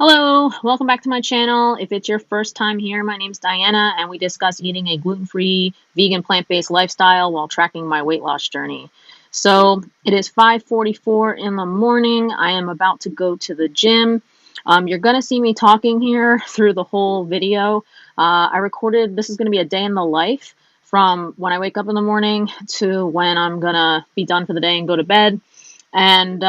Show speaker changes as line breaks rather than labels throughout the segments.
Hello, welcome back to my channel. If it's your first time here, my name's Diana, and we discuss eating a gluten-free, vegan, plant-based lifestyle while tracking my weight loss journey. So it is 5:44 in the morning. I am about to go to the gym. You're going to see me talking here through the whole video. I recorded, this is going to be a day in the life from when I wake up in the morning to when I'm going to be done for the day and go to bed. And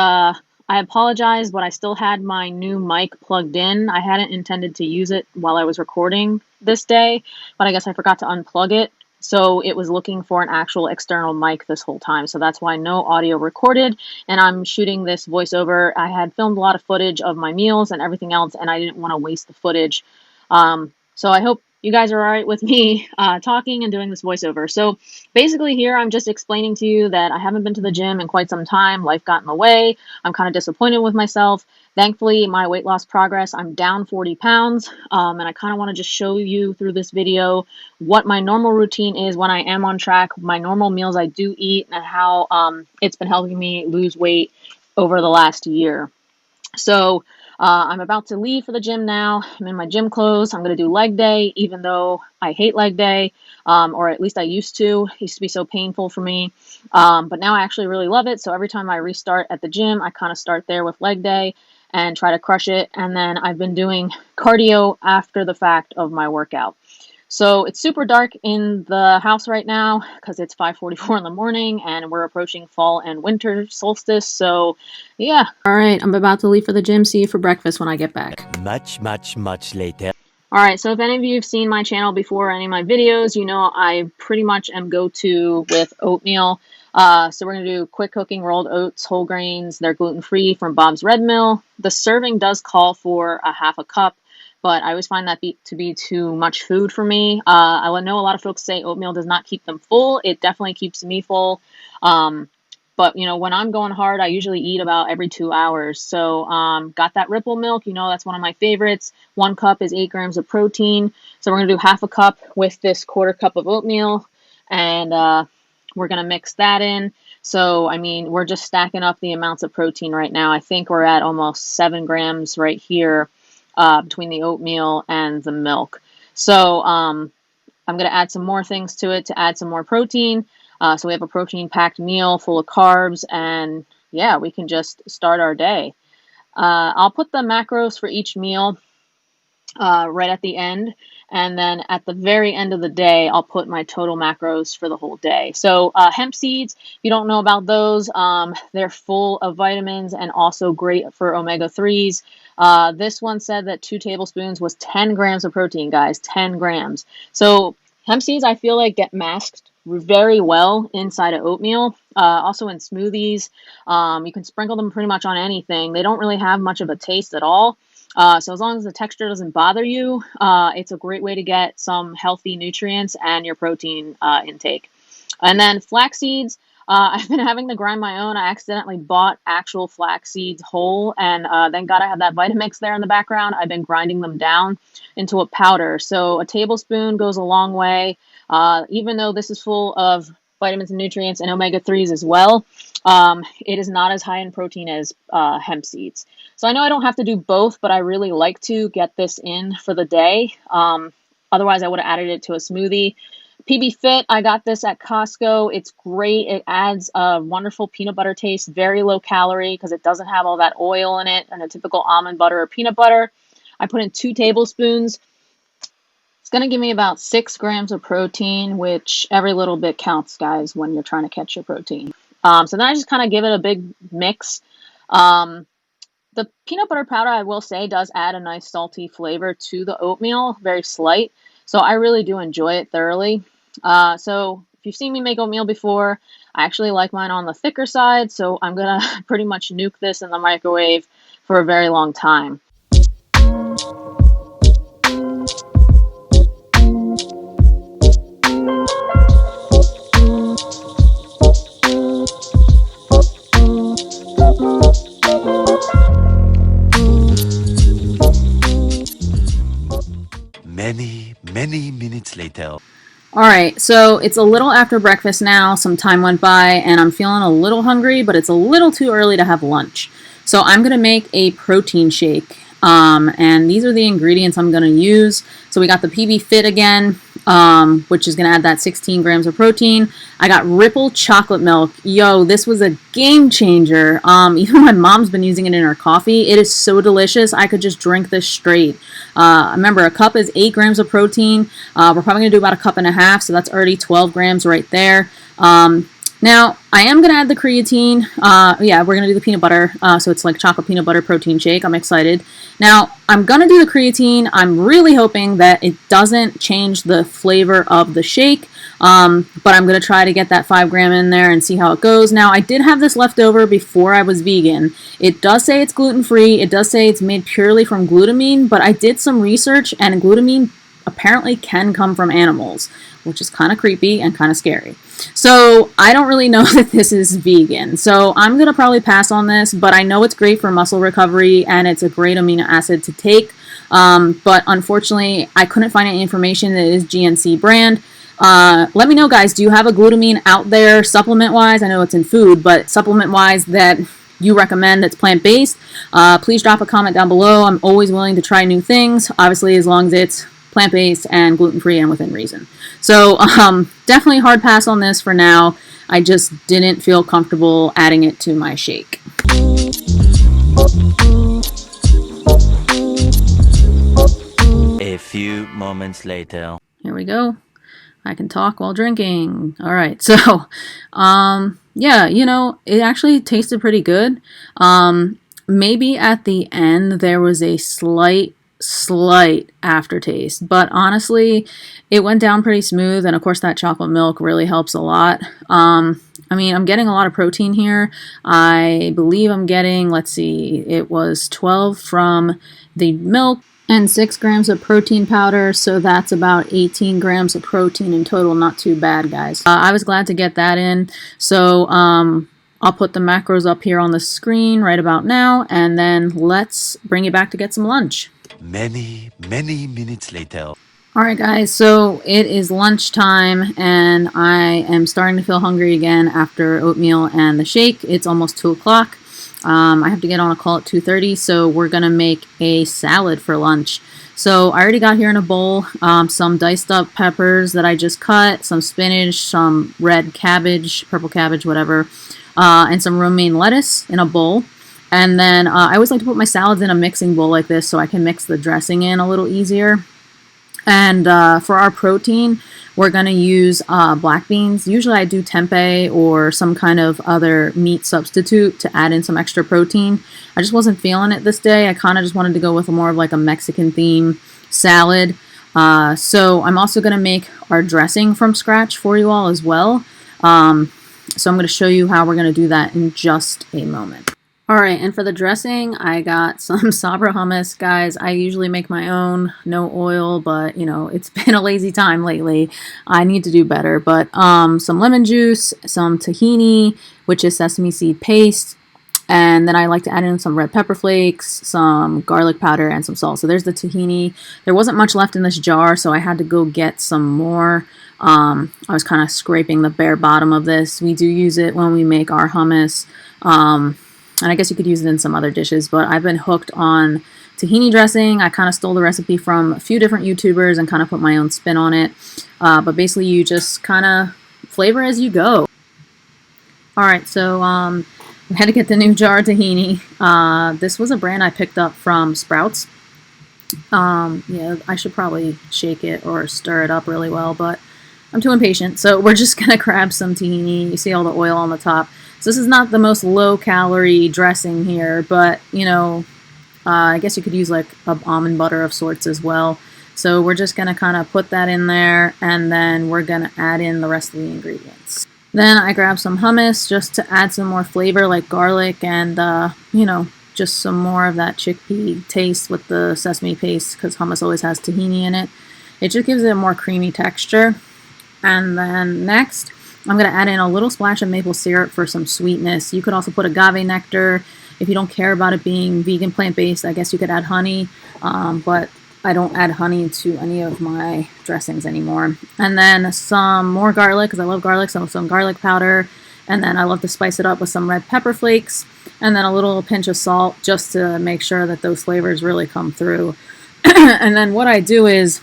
I apologize, but I still had my new mic plugged in. I hadn't intended to use it while I was recording this day, but I guess I forgot to unplug it. So it was looking for an actual external mic this whole time. So that's why no audio recorded. And I'm shooting this voiceover. I had filmed a lot of footage of my meals and everything else, and I didn't want to waste the footage. So I hope you guys are all right with me talking and doing this voiceover. So basically here I'm just explaining to you that I haven't been to the gym in quite some time. Life got in the way. I'm kind of disappointed with myself. Thankfully, my weight loss progress, I'm down 40 pounds, and I kind of want to just show you through this video what my normal routine is when I am on track, my normal meals I do eat, and how it's been helping me lose weight over the last year. So I'm about to leave for the gym now. I'm in my gym clothes. I'm going to do leg day, even though I hate leg day, or at least I used to. It used to be so painful for me. But now I actually really love it. So every time I restart at the gym, I kind of start there with leg day and try to crush it. And then I've been doing cardio after the fact of my workout. So it's super dark in the house right now because it's 5:44 in the morning and we're approaching fall and winter solstice. So yeah. All right, I'm about to leave for the gym. See you for breakfast when I get back.
Much later.
All right, so if any of you have seen my channel before, any of my videos, you know I pretty much am go-to with oatmeal. So we're going to do quick cooking rolled oats, whole grains. They're gluten-free from Bob's Red Mill. The serving does call for a half a cup, but I always find that to be too much food for me. I know a lot of folks say oatmeal does not keep them full. It definitely keeps me full. But, you know, when I'm going hard, I usually eat about every 2 hours. So got that Ripple milk. You know, that's one of my favorites. 1 cup is 8 grams of protein. So we're going to do half a cup with this 1/4 cup of oatmeal. And we're going to mix that in. So, I mean, we're just stacking up the amounts of protein right now. I think we're at almost 7 grams right here between the oatmeal and the milk. So I'm going to add some more things to it to add some more protein. So we have a protein-packed meal full of carbs, and yeah, we can just start our day. I'll put the macros for each meal right at the end, and then at the very end of the day, I'll put my total macros for the whole day. So hemp seeds, if you don't know about those, they're full of vitamins and also great for omega-3s. This one said that 2 tablespoons was 10 grams of protein, guys, 10 grams. So hemp seeds, I feel like, get masked very well inside of oatmeal, also in smoothies. You can sprinkle them pretty much on anything. They don't really have much of a taste at all. So as long as the texture doesn't bother you, it's a great way to get some healthy nutrients and your protein intake. And then flax seeds, I've been having to grind my own. I accidentally bought actual flax seeds whole, and thank God I have that Vitamix there in the background. I've been grinding them down into a powder. So a tablespoon goes a long way. Even though this is full of vitamins and nutrients and omega-3s as well, it is not as high in protein as hemp seeds. So I know I don't have to do both, but I really like to get this in for the day. Otherwise, I would have added it to a smoothie. PB Fit, I got this at Costco. It's great. It adds a wonderful peanut butter taste, very low calorie because it doesn't have all that oil in it and a typical almond butter or peanut butter. I put in 2 tablespoons. It's going to give me about 6 grams of protein, which every little bit counts, guys, when you're trying to catch your protein. So then I just kind of give it a big mix. The peanut butter powder, I will say, does add a nice salty flavor to the oatmeal, very slight. So I really do enjoy it thoroughly. So if you've seen me make oatmeal before, I actually like mine on the thicker side. So I'm going to pretty much nuke this in the microwave for a very long time.
Many minutes later.
All right, so it's a little after breakfast now. Some time went by, and I'm feeling a little hungry, but it's a little too early to have lunch. So I'm going to make a protein shake. And these are the ingredients I'm going to use. So we got the PB Fit again, which is going to add that 16 grams of protein. I got Ripple chocolate milk. Yo, this was a game changer. Even my mom's been using it in her coffee. It is so delicious. I could just drink this straight. Remember, a cup is 8 grams of protein. We're probably going to do about a cup and a half, so that's already 12 grams right there. Now, I am going to add the creatine. Yeah, we're going to do the peanut butter. So it's like chocolate peanut butter protein shake. I'm excited. Now, I'm going to do the creatine. I'm really hoping that it doesn't change the flavor of the shake. But I'm going to try to get that 5 gram in there and see how it goes. Now, I did have this left over before I was vegan. It does say it's gluten-free. It does say it's made purely from glutamine. But I did some research, and glutamine apparently can come from animals, which is kind of creepy and kind of scary. So I don't really know that this is vegan. So I'm going to probably pass on this, but I know it's great for muscle recovery and it's a great amino acid to take. But unfortunately, I couldn't find any information that it is GNC brand. Let me know, guys, do you have a glutamine out there supplement-wise? I know it's in food, but supplement-wise that you recommend that's plant-based? Please drop a comment down below. I'm always willing to try new things, obviously as long as it's plant-based and gluten-free and within reason. So definitely hard pass on this for now. I just didn't feel comfortable adding it to my shake.
A few moments later.
Here we go. I can talk while drinking. All right, so yeah, you know, it actually tasted pretty good. Maybe at the end there was a slight aftertaste, but honestly it went down pretty smooth, and of course that chocolate milk really helps a lot. I mean, I'm getting a lot of protein here. I believe I'm getting, let's see, it was 12 from the milk and 6 grams of protein powder, so that's about 18 grams of protein in total. Not too bad, guys. I was glad to get that in. So I'll put the macros up here on the screen right about now, and then let's bring you back to get some lunch.
Many minutes later.
Alright guys, so it is lunchtime and I am starting to feel hungry again after oatmeal and the shake. It's almost 2 o'clock. I have to get on a call at 2:30, so we're going to make a salad for lunch. So I already got here in a bowl some diced up peppers that I just cut, some spinach, some red cabbage, purple cabbage, whatever, and some romaine lettuce in a bowl. And then I always like to put my salads in a mixing bowl like this so I can mix the dressing in a little easier. And for our protein, we're going to use black beans. Usually I do tempeh or some kind of other meat substitute to add in some extra protein. I just wasn't feeling it this day. I kind of just wanted to go with more of like a Mexican theme salad. So I'm also going to make our dressing from scratch for you all as well. So I'm going to show you how we're going to do that in just a moment. Alright, and for the dressing, I got some Sabra hummus. Guys, I usually make my own, no oil, but, you know, it's been a lazy time lately. I need to do better. But some lemon juice, some tahini, which is sesame seed paste, and then I like to add in some red pepper flakes, some garlic powder, and some salt. So there's the tahini. There wasn't much left in this jar, so I had to go get some more. I was kind of scraping the bare bottom of this. We do use it when we make our hummus. And I guess you could use it in some other dishes, but I've been hooked on tahini dressing. I kind of stole the recipe from a few different YouTubers and kind of put my own spin on it. But basically you just kind of flavor as you go. Alright, so we had to get the new jar of tahini. This was a brand I picked up from Sprouts. Yeah, I should probably shake it or stir it up really well, but I'm too impatient. So we're just going to grab some tahini. You see all the oil on the top. So this is not the most low-calorie dressing here, but, you know, I guess you could use like almond butter of sorts as well. So we're just going to kind of put that in there, and then we're going to add in the rest of the ingredients. Then I grabbed some hummus just to add some more flavor, like garlic and, you know, just some more of that chickpea taste with the sesame paste, because hummus always has tahini in it. It just gives it a more creamy texture. And then next, I'm going to add in a little splash of maple syrup for some sweetness. You could also put agave nectar. If you don't care about it being vegan plant-based, I guess you could add honey, but I don't add honey to any of my dressings anymore. And then some more garlic, because I love garlic, some garlic powder. And then I love to spice it up with some red pepper flakes. and then a little pinch of salt just to make sure that those flavors really come through. And then what I do is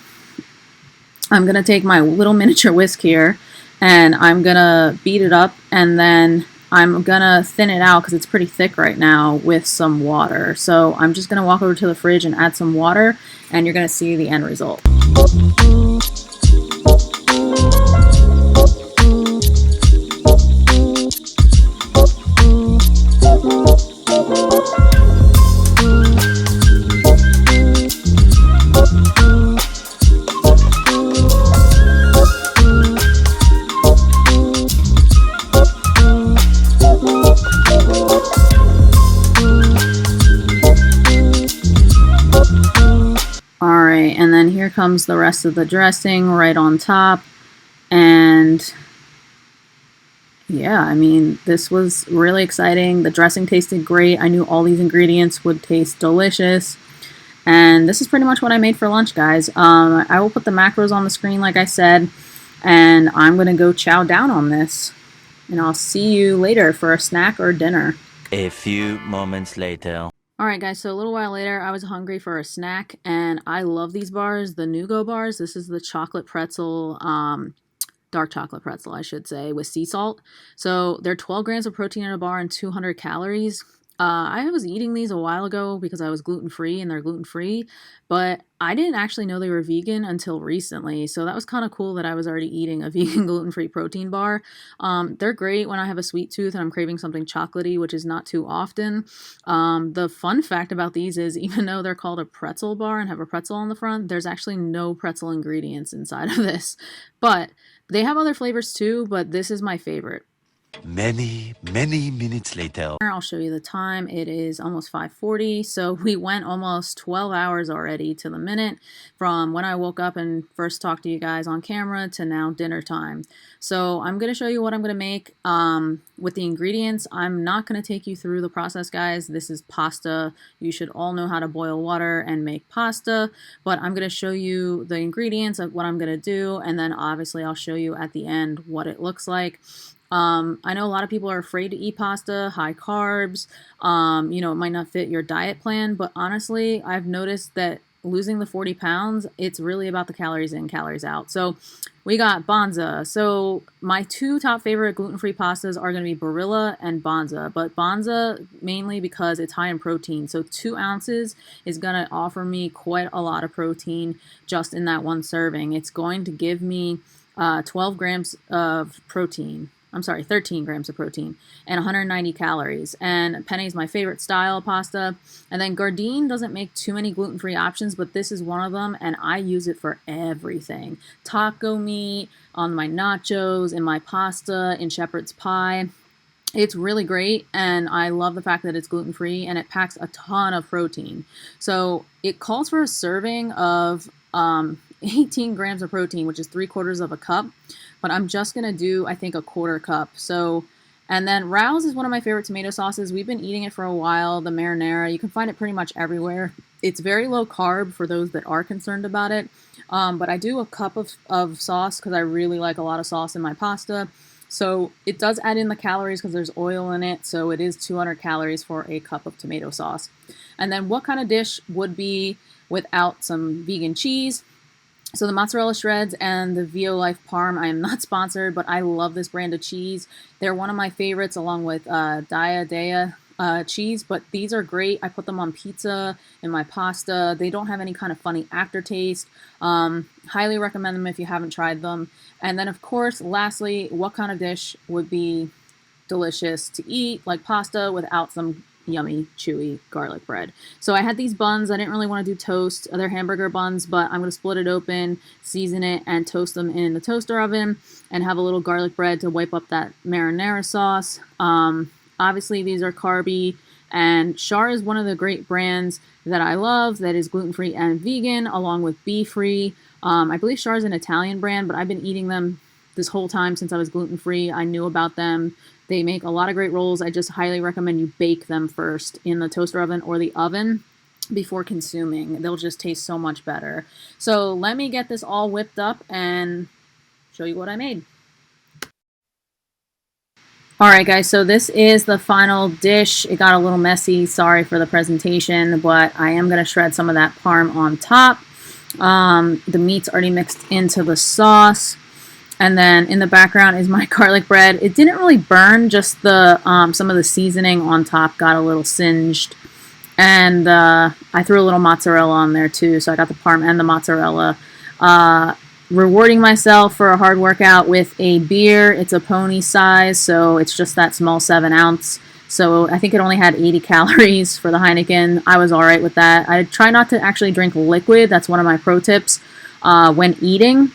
I'm going to take my little miniature whisk here and I'm going to beat it up, and then I'm going to thin it out because it's pretty thick right now with some water. So I'm just going to walk over to the fridge and add some water, and you're going to see the end result. Alright, and then here comes the rest of the dressing right on top. And yeah, I mean, this was really exciting. The dressing tasted great. I knew all these ingredients would taste delicious. And this is pretty much what I made for lunch, guys. I will put the macros on the screen, like I said, and I'm going to go chow down on this. And I'll see you later for a snack or dinner.
A few moments later.
Alright guys, so a little while later, I was hungry for a snack, and I love these bars, the Nugo Bars. This is the chocolate pretzel, dark chocolate pretzel, I should say, with sea salt. So they're 12 grams of protein in a bar and 200 calories. I was eating these a while ago because I was gluten-free, and they're gluten-free, but I didn't actually know they were vegan until recently, so that was kind of cool that I was already eating a vegan gluten-free protein bar. They're great when I have a sweet tooth and I'm craving something chocolatey, which is not too often. The fun fact about these is, even though they're called a pretzel bar and have a pretzel on the front, there's actually no pretzel ingredients inside of this, but they have other flavors too, but this is my favorite.
Many minutes later.
I'll show you the time. It is almost 5:40, so we went almost 12 hours already to the minute from when I woke up and first talked to you guys on camera to now dinner time. So I'm going to show you what I'm going to make with the ingredients. I'm not going to take you through the process, guys. This is pasta. You should all know how to boil water and make pasta, but I'm going to show you the ingredients of what I'm going to do, and then obviously I'll show you at the end what it looks like. I know a lot of people are afraid to eat pasta, high carbs, you know, it might not fit your diet plan, but honestly, I've noticed that losing the 40 pounds, it's really about the calories in, calories out. So we got Banza. So my two top favorite gluten-free pastas are going to be Barilla and Banza, but Banza mainly because it's high in protein. So 2 ounces is going to offer me quite a lot of protein just in that one serving. It's going to give me 12 grams of protein. I'm sorry, 13 grams of protein and 190 calories. And penne is my favorite style of pasta. And then Gardein doesn't make too many gluten-free options, but this is one of them, and I use it for everything. Taco meat, on my nachos, in my pasta, in shepherd's pie. It's really great, and I love the fact that it's gluten-free, and it packs a ton of protein. So it calls for a serving of 18 grams of protein, which is 3/4 of a cup. But I'm just going to do, I think, a 1/4 cup. So, and then Rao's is one of my favorite tomato sauces. We've been eating it for a while, the marinara. You can find it pretty much everywhere. It's very low carb for those that are concerned about it. But I do a cup of sauce because I really like a lot of sauce in my pasta. So it does add in the calories because there's oil in it. So it is 200 calories for a cup of tomato sauce. And then what kind of dish would be without some vegan cheese? So the mozzarella shreds and the Vio Life Parm, I am not sponsored, but I love this brand of cheese. They're one of my favorites along with Dia cheese, but these are great. I put them on pizza, in my pasta. They don't have any kind of funny aftertaste. Highly recommend them if you haven't tried them. And then, of course, lastly, what kind of dish would be delicious to eat, like pasta, without some yummy, chewy garlic bread. So I had these buns. I didn't really want to do toast. They're hamburger buns, but I'm going to split it open, season it, and toast them in the toaster oven, and have a little garlic bread to wipe up that marinara sauce. Obviously, these are carby, and Char is one of the great brands that I love that is gluten-free and vegan, along with bee-free. I believe Char is an Italian brand, but I've been eating them this whole time since I was gluten-free. I knew about them. They make a lot of great rolls. I just highly recommend you bake them first in the toaster oven or the oven before consuming. They'll just taste so much better. So let me get this all whipped up and show you what I made. Alright guys, so this is the final dish. It got a little messy, sorry for the presentation, but I am going to shred some of that parm on top. The meat's already mixed into the sauce. And then in the background is my garlic bread. It didn't really burn, just the some of the seasoning on top got a little singed. And I threw a little mozzarella on there too, so I got the parm and the mozzarella. Rewarding myself for a hard workout with a beer. It's a pony size, so it's just that small 7-ounce. So I think it only had 80 calories for the Heineken. I was alright with that. I try not to actually drink liquid. That's one of my pro tips when eating.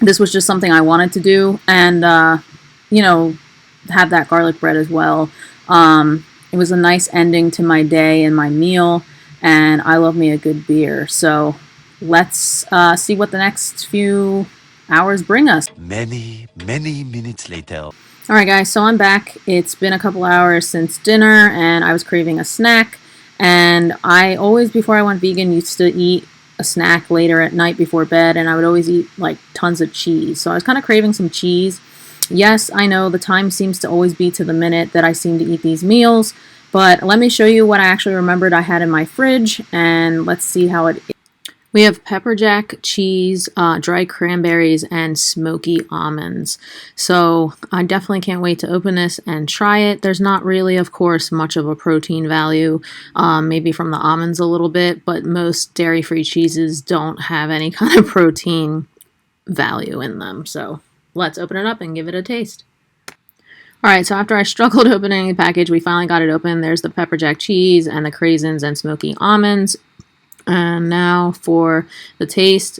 This was just something I wanted to do, and you know, have that garlic bread as well. It was a nice ending to my day and my meal, and I love me a good beer. So let's see what the next few hours bring us.
Many minutes later.
Alright guys, so I'm back. It's been a couple hours since dinner and I was craving a snack. And I always, before I went vegan, used to eat a snack later at night before bed, and I would always eat like tons of cheese. So I was kind of craving some cheese. Yes, I know the time seems to always be to the minute that I seem to eat these meals, but let me show you what I actually remembered I had in my fridge, and let's see how it is. We have pepper jack, cheese, dried cranberries, and smoky almonds. So I definitely can't wait to open this and try it. There's not really, of course, much of a protein value, maybe from the almonds a little bit, but most dairy-free cheeses don't have any kind of protein value in them. So let's open it up and give it a taste. Alright, so after I struggled opening the package, we finally got it open. There's the pepper jack cheese and the craisins and smoky almonds. And now for the taste.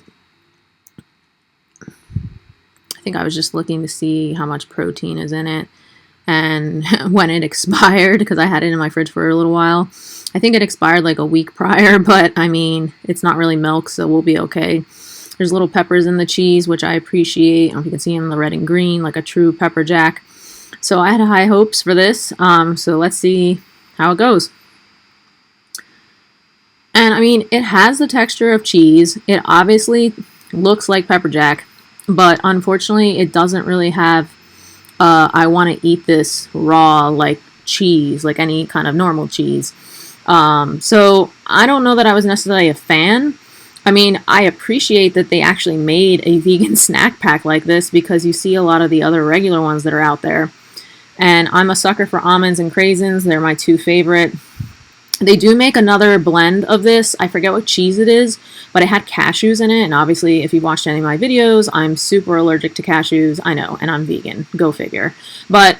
I think I was just looking to see how much protein is in it and when it expired, because I had it in my fridge for a little while. I think it expired like a week prior, but I mean, it's not really milk, so we'll be okay. There's little peppers in the cheese, which I appreciate. I don't know if you can see in the red and green, like a true pepper jack. So I had high hopes for this, so let's see how it goes. And I mean, it has the texture of cheese. It obviously looks like pepper jack, but unfortunately it doesn't really have, I want to eat this raw like cheese, like any kind of normal cheese. So I don't know that I was necessarily a fan. I mean, I appreciate that they actually made a vegan snack pack like this, because you see a lot of the other regular ones that are out there. And I'm a sucker for almonds and craisins. They're my two favorite. They do make another blend of this. I forget what cheese it is, but it had cashews in it. And obviously, if you watched any of my videos, I'm super allergic to cashews. I know, and I'm vegan. Go figure. But,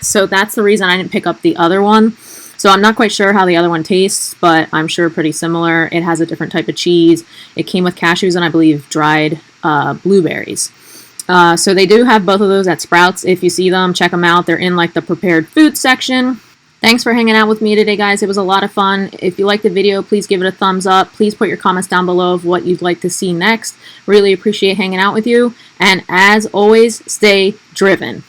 so that's the reason I didn't pick up the other one. So I'm not quite sure how the other one tastes, but I'm sure pretty similar. It has a different type of cheese. It came with cashews and I believe dried blueberries. So they do have both of those at Sprouts. If you see them, check them out. They're in like the prepared food section. Thanks for hanging out with me today, guys. It was a lot of fun. If you liked the video, please give it a thumbs up. Please put your comments down below of what you'd like to see next. Really appreciate hanging out with you. And as always, stay driven.